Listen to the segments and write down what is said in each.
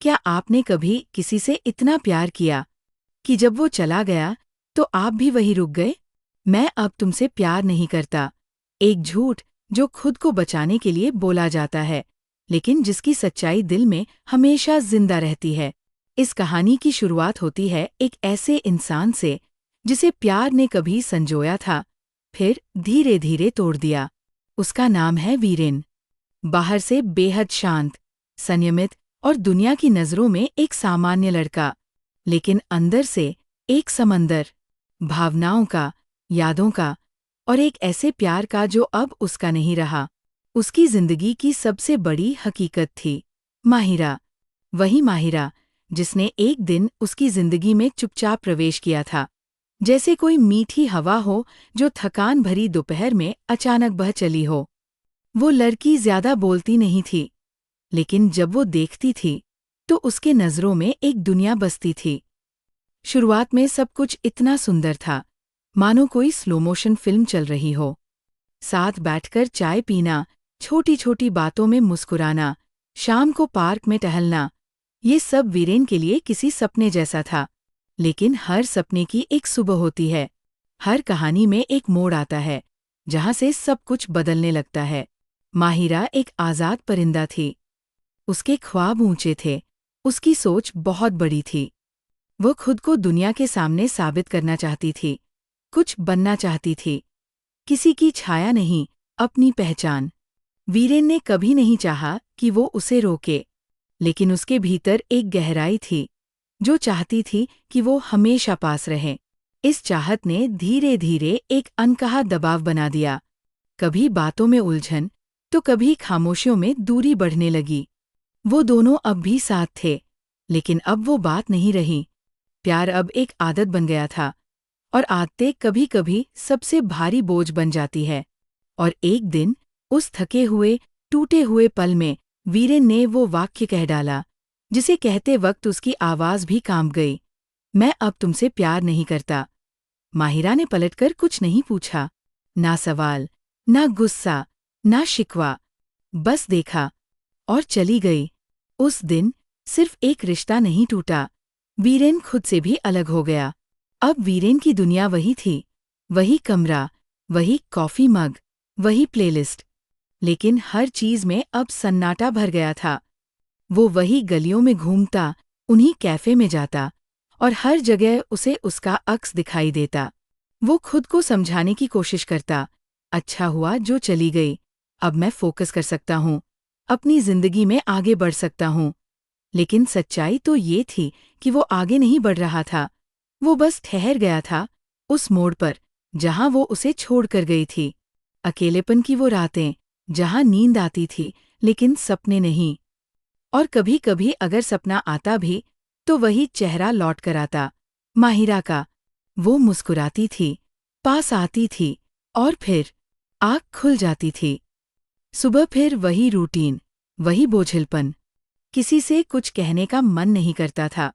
क्या आपने कभी किसी से इतना प्यार किया कि जब वो चला गया तो आप भी वहीं रुक गए? मैं अब तुमसे प्यार नहीं करता। एक झूठ जो खुद को बचाने के लिए बोला जाता है, लेकिन जिसकी सच्चाई दिल में हमेशा जिंदा रहती है। इस कहानी की शुरुआत होती है एक ऐसे इंसान से जिसे प्यार ने कभी संजोया था, फिर धीरे धीरे तोड़ दिया। उसका नाम है वीरेन। बाहर से बेहद शांत, संयमित और दुनिया की नज़रों में एक सामान्य लड़का, लेकिन अंदर से एक समंदर, भावनाओं का, यादों का और एक ऐसे प्यार का जो अब उसका नहीं रहा। उसकी जिंदगी की सबसे बड़ी हकीकत थी माहिरा। वही माहिरा जिसने एक दिन उसकी जिंदगी में चुपचाप प्रवेश किया था, जैसे कोई मीठी हवा हो जो थकान भरी दोपहर में अचानक बह चली हो। वो लड़की ज्यादा बोलती नहीं थी, लेकिन जब वो देखती थी तो उसके नज़रों में एक दुनिया बसती थी। शुरुआत में सब कुछ इतना सुंदर था, मानो कोई स्लो मोशन फिल्म चल रही हो। साथ बैठकर चाय पीना, छोटी छोटी बातों में मुस्कुराना, शाम को पार्क में टहलना, ये सब वीरेन के लिए किसी सपने जैसा था। लेकिन हर सपने की एक सुबह होती है। हर कहानी में एक मोड़ आता है जहां से सब कुछ बदलने लगता है। माहिरा एक आज़ाद परिंदा थी। उसके ख्वाब ऊंचे थे, उसकी सोच बहुत बड़ी थी। वो खुद को दुनिया के सामने साबित करना चाहती थी, कुछ बनना चाहती थी। किसी की छाया नहीं, अपनी पहचान। वीरेन ने कभी नहीं चाहा कि वो उसे रोके, लेकिन उसके भीतर एक गहराई थी जो चाहती थी कि वो हमेशा पास रहे। इस चाहत ने धीरे धीरे एक अनकहा दबाव बना दिया। कभी बातों में उलझन तो कभी खामोशियों में दूरी बढ़ने लगी। वो दोनों अब भी साथ थे, लेकिन अब वो बात नहीं रही। प्यार अब एक आदत बन गया था, और आदतें कभी कभी सबसे भारी बोझ बन जाती है। और एक दिन उस थके हुए, टूटे हुए पल में वीरेन ने वो वाक्य कह डाला जिसे कहते वक्त उसकी आवाज़ भी कांप गई। मैं अब तुमसे प्यार नहीं करता। माहिरा ने पलटकर कुछ नहीं पूछा, ना सवाल, ना गुस्सा, ना शिकवा, बस देखा और चली गई। उस दिन सिर्फ एक रिश्ता नहीं टूटा, वीरेन खुद से भी अलग हो गया। अब वीरेन की दुनिया वही थी, वही कमरा, वही कॉफी मग, वही प्लेलिस्ट। लेकिन हर चीज में अब सन्नाटा भर गया था। वो वही गलियों में घूमता, उन्हीं कैफे में जाता, और हर जगह उसे उसका अक्स दिखाई देता। वो खुद को समझाने की कोशिश करता, अच्छा हुआ जो चली गई, अब मैं फोकस कर सकता हूँ, अपनी जिंदगी में आगे बढ़ सकता हूँ। लेकिन सच्चाई तो ये थी कि वो आगे नहीं बढ़ रहा था, वो बस ठहर गया था उस मोड़ पर जहां वो उसे छोड़कर गई थी। अकेलेपन की वो रातें जहां नींद आती थी लेकिन सपने नहीं। और कभी कभी अगर सपना आता भी तो वही चेहरा लौट कर आता, माहिरा का। वो मुस्कुराती थी, पास आती थी, और फिर आँख खुल जाती थी। सुबह फिर वही रूटीन, वही बोझिलपन। किसी से कुछ कहने का मन नहीं करता था।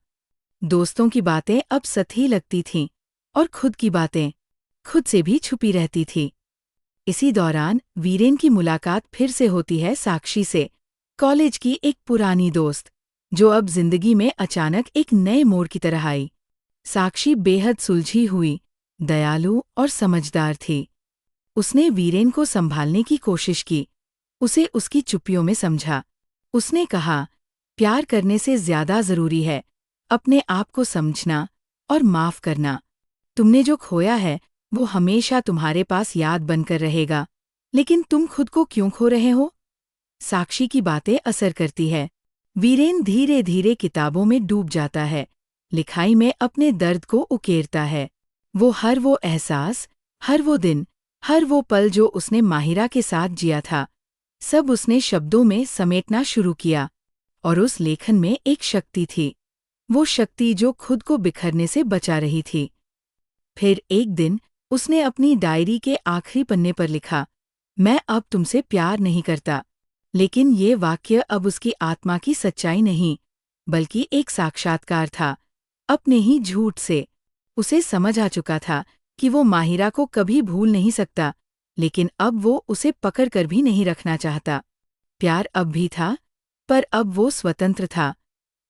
दोस्तों की बातें अब सतही लगती थीं, और खुद की बातें खुद से भी छुपी रहती थी। इसी दौरान वीरेन की मुलाकात फिर से होती है साक्षी से, कॉलेज की एक पुरानी दोस्त, जो अब जिंदगी में अचानक एक नए मोड़ की तरह आई। साक्षी बेहद सुलझी हुई, दयालु और समझदार थी। उसने वीरेन को संभालने की कोशिश की, उसे उसकी चुप्पियों में समझा। उसने कहा, प्यार करने से ज्यादा जरूरी है अपने आप को समझना और माफ करना। तुमने जो खोया है वो हमेशा तुम्हारे पास याद बनकर रहेगा, लेकिन तुम खुद को क्यों खो रहे हो? साक्षी की बातें असर करती है। वीरेन धीरे धीरे किताबों में डूब जाता है, लिखाई में अपने दर्द को उकेरता है। हर वो एहसास, हर वो दिन, हर वो पल जो उसने माहिरा के साथ जिया था, सब उसने शब्दों में समेटना शुरू किया। और उस लेखन में एक शक्ति थी, वो शक्ति जो खुद को बिखरने से बचा रही थी। फिर एक दिन उसने अपनी डायरी के आखिरी पन्ने पर लिखा, मैं अब तुमसे प्यार नहीं करता। लेकिन ये वाक्य अब उसकी आत्मा की सच्चाई नहीं, बल्कि एक साक्षात्कार था, अपने ही झूठ से। उसे समझ आ चुका था कि वो माहिरा को कभी भूल नहीं सकता, लेकिन अब वो उसे पकड़ कर भी नहीं रखना चाहता। प्यार अब भी था, पर अब वो स्वतंत्र था।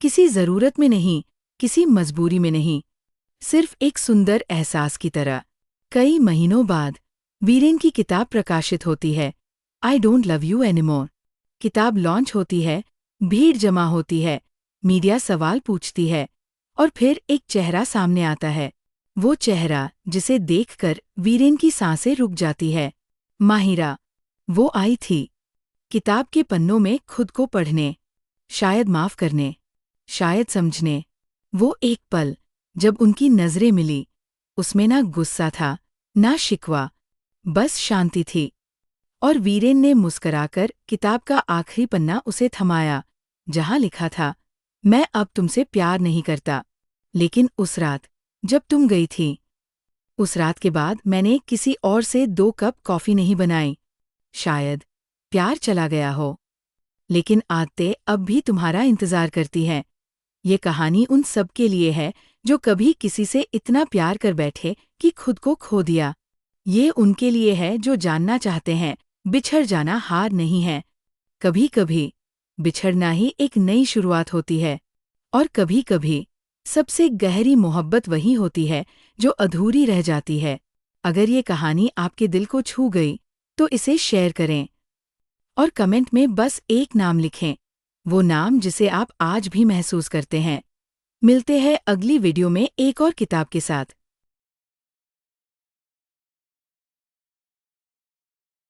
किसी ज़रूरत में नहीं, किसी मजबूरी में नहीं, सिर्फ एक सुंदर एहसास की तरह। कई महीनों बाद वीरेन की किताब प्रकाशित होती है, I don't love you anymore. किताब लॉन्च होती है, भीड़ जमा होती है, मीडिया सवाल पूछती है, और फिर एक चेहरा सामने आता है। वो चेहरा जिसे देखकर वीरेन की सांसें रुक जाती है। माहिरा। वो आई थी, किताब के पन्नों में खुद को पढ़ने, शायद माफ करने, शायद समझने। वो एक पल जब उनकी नजरें मिली, उसमें ना गुस्सा था, ना शिकवा, बस शांति थी। और वीरेन ने मुस्कराकर किताब का आखिरी पन्ना उसे थमाया, जहां लिखा था, मैं अब तुमसे प्यार नहीं करता। लेकिन उस रात जब तुम गई थी, उस रात के बाद मैंने किसी और से 2 कप कॉफी नहीं बनाई। शायद प्यार चला गया हो, लेकिन आदतें अब भी तुम्हारा इंतजार करती हैं। ये कहानी उन सब के लिए है जो कभी किसी से इतना प्यार कर बैठे कि खुद को खो दिया। ये उनके लिए है जो जानना चाहते हैं, बिछड़ जाना हार नहीं है। कभी कभी बिछड़ना ही एक नई शुरुआत होती है। और कभी कभी सबसे गहरी मोहब्बत वही होती है जो अधूरी रह जाती है। अगर ये कहानी आपके दिल को छू गई तो इसे शेयर करें और कमेंट में बस एक नाम लिखें, वो नाम जिसे आप आज भी महसूस करते हैं। मिलते हैं अगली वीडियो में एक और किताब के साथ।